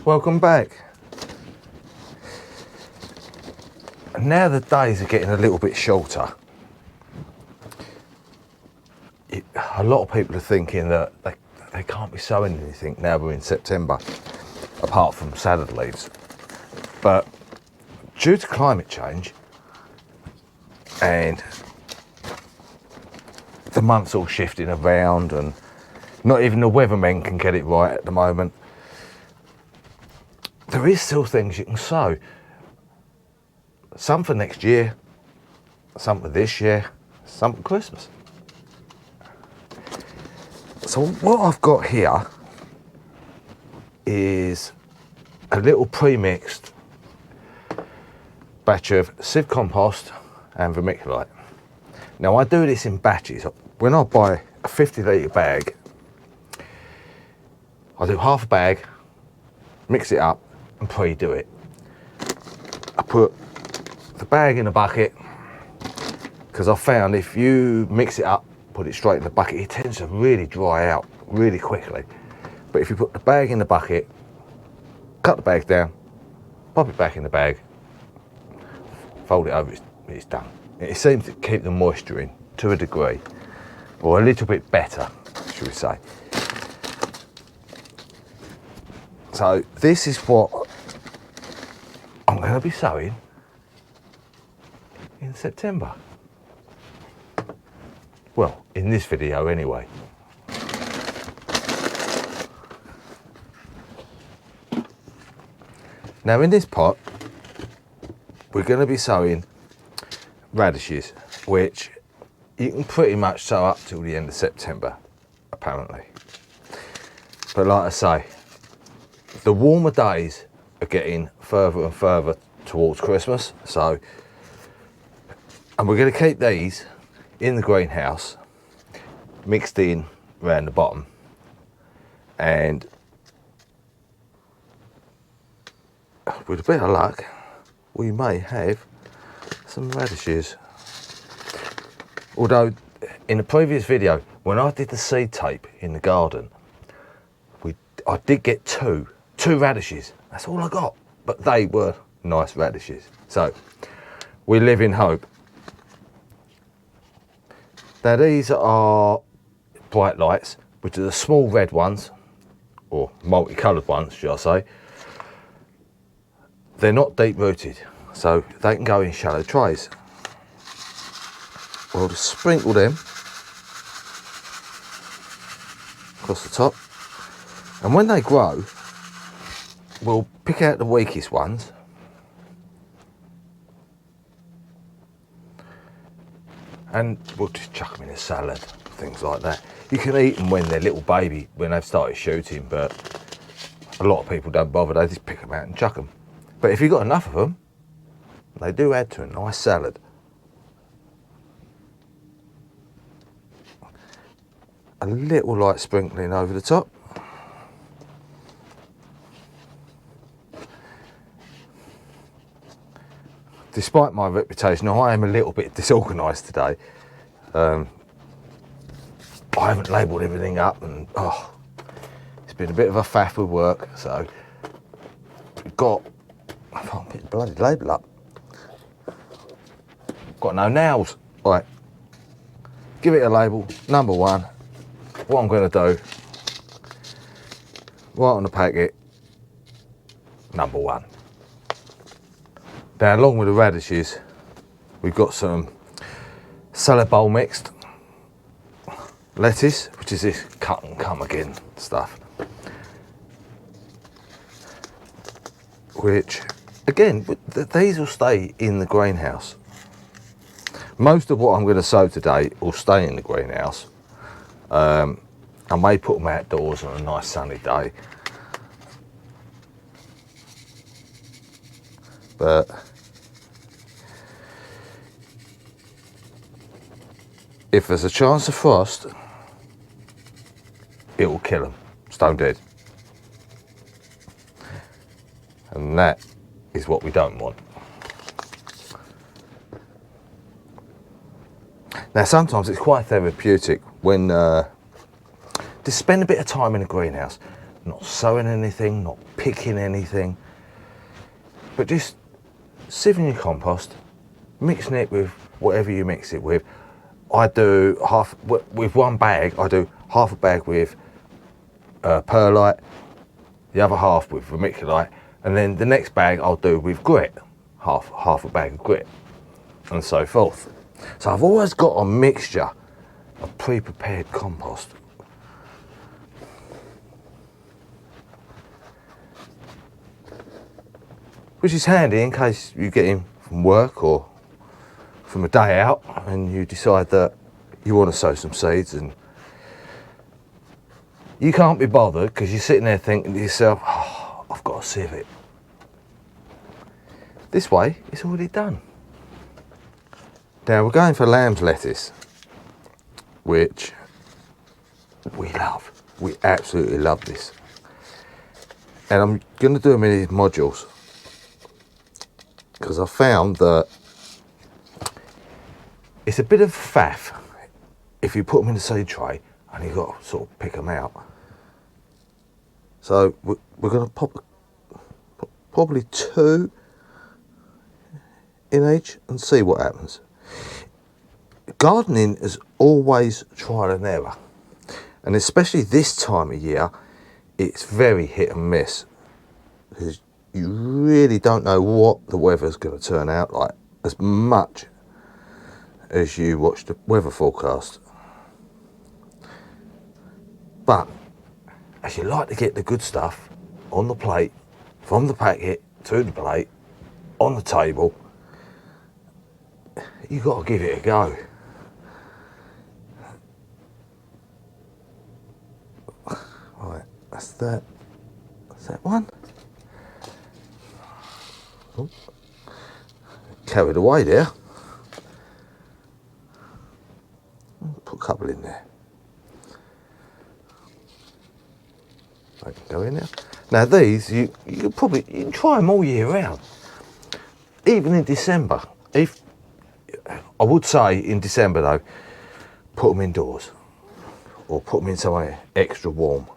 welcome back. Now the days are getting a little bit shorter. A lot of people are thinking that they can't be sowing anything now we're in September, apart from salad leaves. But due to climate change and the months all shifting around, and not even the weathermen can get it right at the moment, there is still things you can sow. Some for next year, some for this year, some for Christmas. So what I've got here is a little pre-mixed batch of sieve compost and vermiculite. Now I do this in batches. When I buy a 50 litre bag, I do half a bag, mix it up and pre-do it. I put the bag in a bucket because I found if you mix it up, put it straight in the bucket, it tends to really dry out really quickly. But if you put the bag in the bucket, cut the bag down, pop it back in the bag, fold it over, it's done. It seems to keep the moisture in to a degree, or a little bit better, should we say. So this is what I'm going to be sowing in September. Well, in this video anyway. Now in this pot, we're going to be sowing radishes, which you can pretty much sow up till the end of September, apparently. But like I say, the warmer days are getting further and further towards Christmas, and we're going to keep these in the greenhouse, mixed in around the bottom, and with a bit of luck we may have some radishes. Although in the previous video when I did the seed tape in the garden, I did get two radishes. That's all I got, but they were nice radishes, so we live in hope. Now these are bright lights, which are the small red ones, or multicoloured ones should I say. They're not deep rooted, so they can go in shallow trays. We'll just sprinkle them across the top, and when they grow we'll pick out the weakest ones and we'll just chuck them in a salad, things like that. You can eat them when they're little baby, when they've started shooting, but a lot of people don't bother, they just pick them out and chuck them. But if you've got enough of them, they do add to a nice salad. A little light sprinkling over the top. Despite my reputation, I am a little bit disorganised today. I haven't labelled everything up, and it's been a bit of a faff with work, so we've got, I can't get the bloody label up. Got no nails. Right, give it a label. Number one, what I'm going to do, right on the packet, number one. Now along with the radishes, we've got some salad bowl mixed lettuce, which is this cut and come again stuff, which again, these will stay in the greenhouse. Most of what I'm going to sow today will stay in the greenhouse. I may put them outdoors on a nice sunny day, but if there's a chance of frost, it will kill them, stone dead. And that is what we don't want. Now sometimes it's quite therapeutic when just spend a bit of time in a greenhouse, not sowing anything, not picking anything, but just sieving your compost, mixing it with whatever you mix it with. I do with one bag, I do half a bag with perlite, the other half with vermiculite, and then the next bag I'll do with grit, half a bag of grit, and so forth. So I've always got a mixture of pre-prepared compost. Which is handy in case you get in from work or from a day out and you decide that you want to sow some seeds and you can't be bothered because you're sitting there thinking to yourself, oh, I've got to sieve it. This way, it's already done. Now we're going for lamb's lettuce, which we love. We absolutely love this. And I'm going to do them in these modules because I found that it's a bit of faff if you put them in a seed tray and you've got to sort of pick them out. So we're going to pop probably 2 in each and see what happens. Gardening is always trial and error, and especially this time of year it's very hit and miss because you really don't know what the weather's going to turn out like as much as you watch the weather forecast. But as you like to get the good stuff on the plate, from the packet to the plate, on the table, you've got to give it a go. Right, that's that one. Oh, carried away there. Put a couple in there. They can go in there. Now these, you can try them all year round. Even in December. If I would say in December though, put them indoors or put them in somewhere extra warm.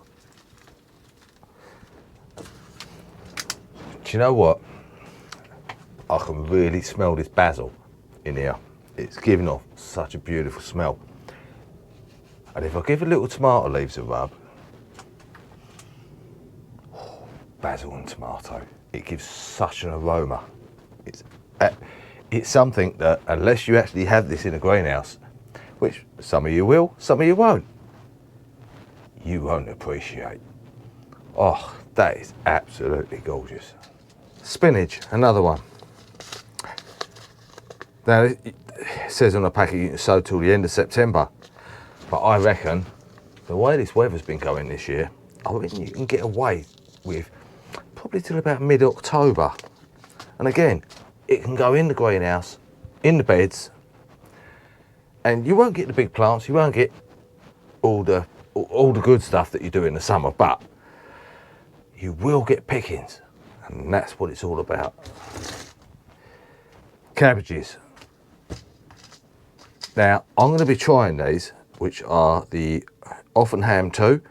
Do you know what? I can really smell this basil in here. It's giving off such a beautiful smell. And if I give a little tomato leaves a rub, basil and tomato, it gives such an aroma. It's something that unless you actually have this in a greenhouse, which some of you will, some of you won't appreciate. Oh, that is absolutely gorgeous. Spinach, another one. Now it says on the packet you can sow till the end of September, but I reckon the way this weather's been going this year, I reckon you can get away with probably till about mid-October. And again, it can go in the greenhouse, in the beds, and you won't get the big plants, you won't get all the good stuff that you do in the summer, but you will get pickings, and that's what it's all about. Cabbages. Now, I'm going to be trying these, which are the Offenham 2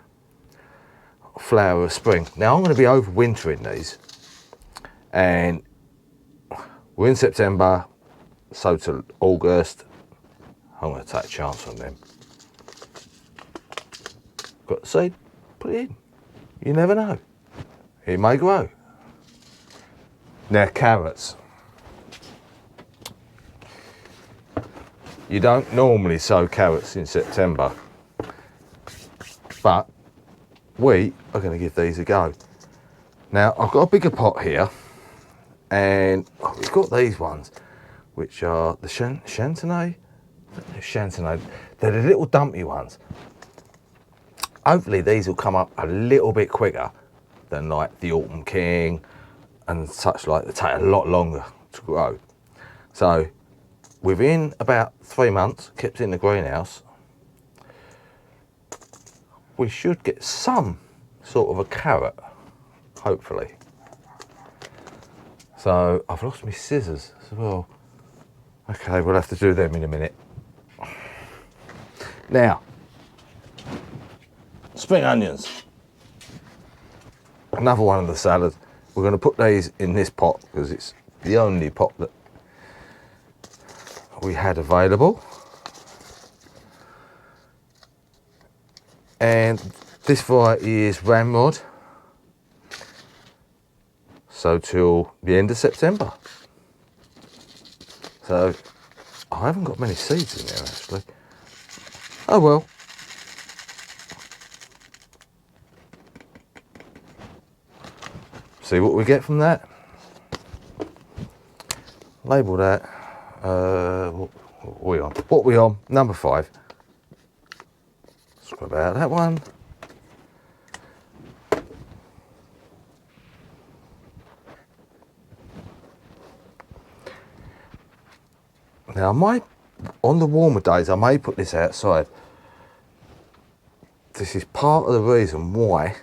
Flower of Spring. Now, I'm going to be overwintering these, and we're in September, so to August. I'm going to take a chance on them. Got the seed, put it in. You never know. It may grow. Now, carrots. You don't normally sow carrots in September, but we are going to give these a go. Now, I've got a bigger pot here, and we've got these ones, which are the Chantenay. They're the little dumpy ones. Hopefully these will come up a little bit quicker than like the Autumn King and such like. They take a lot longer to grow. So within about 3 months, kept in the greenhouse, we should get some sort of a carrot, hopefully. So I've lost my scissors as well. Okay, we'll have to do them in a minute. Now, spring onions. another one of the salads. We're going to put these in this pot because it's the only pot that we had available. And this variety is ramrod. So till the end of September. So I haven't got many seeds in there actually. Oh well. See what we get from that. Label that. What are we on? What are we on? Number 5. Scrub out that one. Now I might, on the warmer days, I may put this outside. This is part of the reason why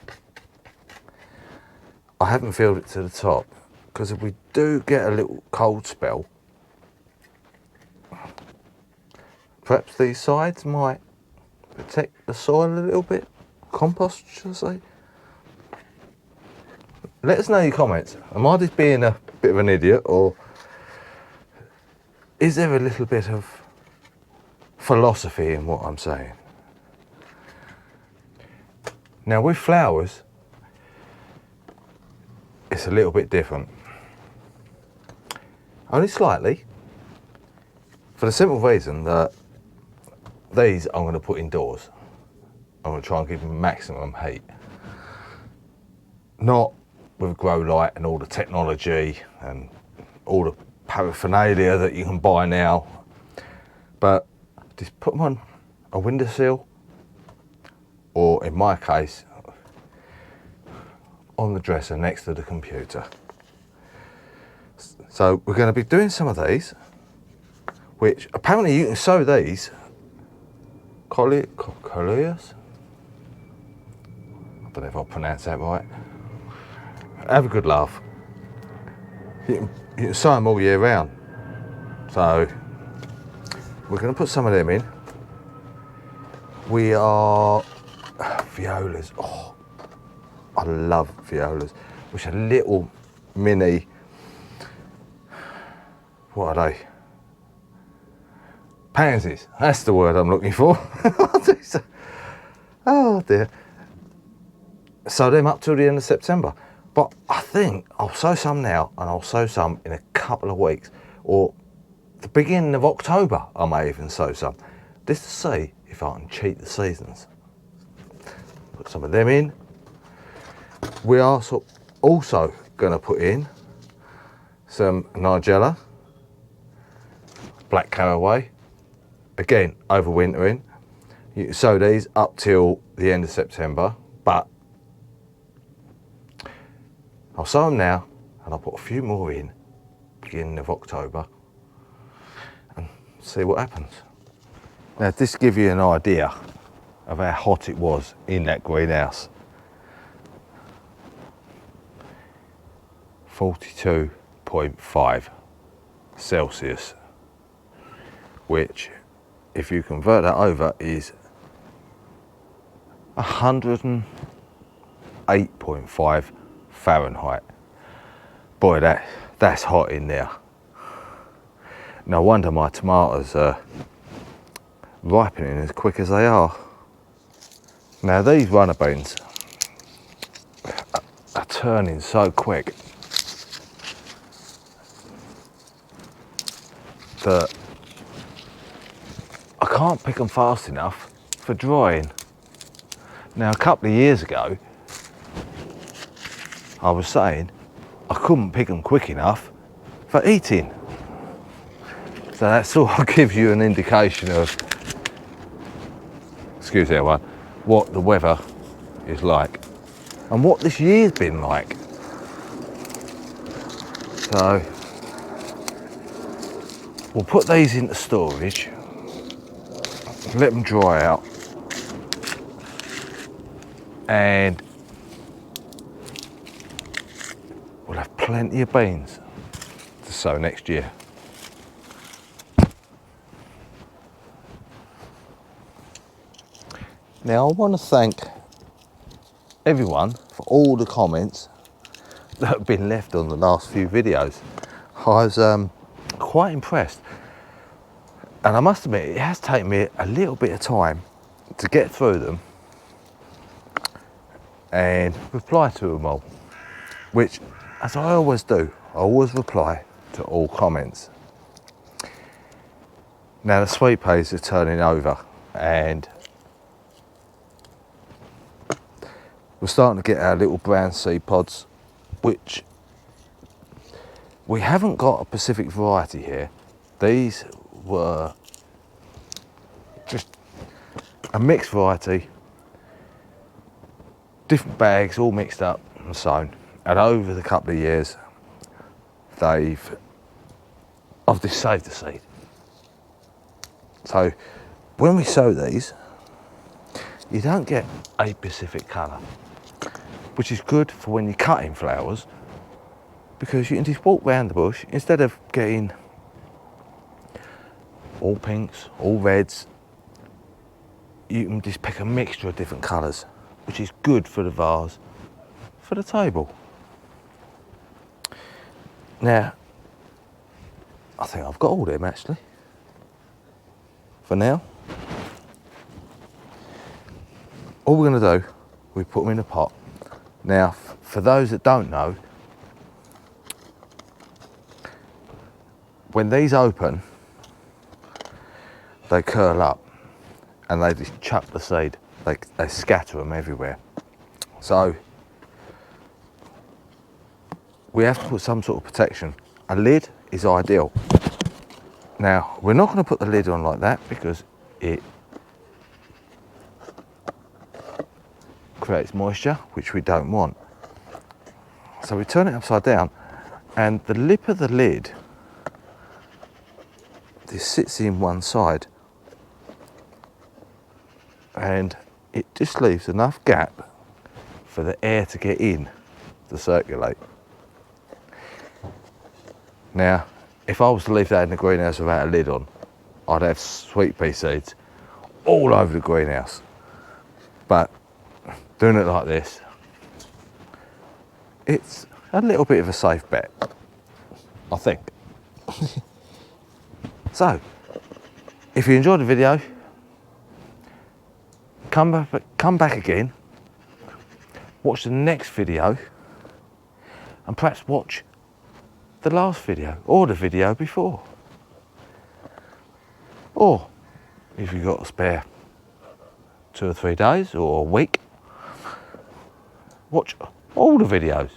I haven't filled it to the top. Because if we do get a little cold spell, perhaps these sides might protect the soil a little bit. Compost, should I say? Let us know in your comments. Am I just being a bit of an idiot, or is there a little bit of philosophy in what I'm saying? Now with flowers, it's a little bit different. Only slightly. For the simple reason that these I'm going to put indoors. I'm going to try and give them maximum heat. Not with grow light and all the technology and all the paraphernalia that you can buy now, but just put them on a windowsill, or in my case on the dresser next to the computer. So we're going to be doing some of these, which apparently you can sow these coleus. I don't know if I pronounced that right. Have a good laugh. You can sow them all year round. So we're going to put some of them in. We are violas. Oh, I love violas. Which are little mini. What are they? Pansies. That's the word I'm looking for. Oh dear. Sow them up till the end of September. But I think I'll sow some now, and I'll sow some in a couple of weeks, or the beginning of October I may even sow some, just to see if I can cheat the seasons. Put some of them in. We are also going to put in some Nigella, black caraway, again overwintering. You can sow these up till the end of September, but I'll sow them now, and I'll put a few more in beginning of October and see what happens. Now, this to give you an idea of how hot it was in that greenhouse. 42.5 Celsius, which, if you convert that over, is 108.5 Fahrenheit. Boy, that's hot in there. No wonder my tomatoes are ripening as quick as they are. Now these runner beans are turning so quick that I can't pick them fast enough for drying. Now a couple of years ago I was saying I couldn't pick them quick enough for eating. So that sort of gives you an indication of, excuse everyone, what the weather is like and what this year's been like. So we'll put these into storage, let them dry out, and we'll have plenty of beans to sow next year. Now I want to thank everyone for all the comments that have been left on the last few videos. I was quite impressed. And I must admit, it has taken me a little bit of time to get through them and reply to them all, which, as I always do, I always reply to all comments. Now the sweet peas are turning over and we're starting to get our little brown seed pods, which we haven't got a specific variety here. These were just a mixed variety, different bags all mixed up and sown, and over the couple of years I've just saved the seed. So when we sow these, you don't get a specific colour, which is good for when you're cutting flowers, because you can just walk round the bush instead of getting all pinks, all reds. You can just pick a mixture of different colours, which is good for the vase, for the table. Now, I think I've got all them actually, for now. All we're going to do, we put them in a pot. Now, for those that don't know, when these open, they curl up and they just chuck the seed. They scatter them everywhere. So we have to put some sort of protection. A lid is ideal. Now, we're not going to put the lid on like that because it creates moisture, which we don't want. So we turn it upside down, and the lip of the lid, this sits in one side, and it just leaves enough gap for the air to get in to circulate. Now, if I was to leave that in the greenhouse without a lid on, I'd have sweet pea seeds all over the greenhouse. But doing it like this, it's a little bit of a safe bet, I think. So, if you enjoyed the video, come back again, watch the next video, and perhaps watch the last video or the video before. Or if you've got a spare 2 or 3 days or a week, watch all the videos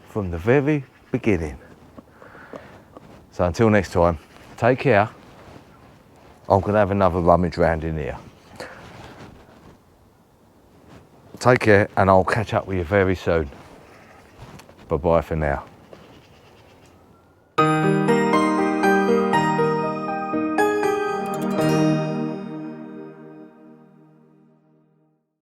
from the very beginning. So until next time, take care. I'm going to have another rummage round in here. Take care, and I'll catch up with you very soon. Bye bye for now.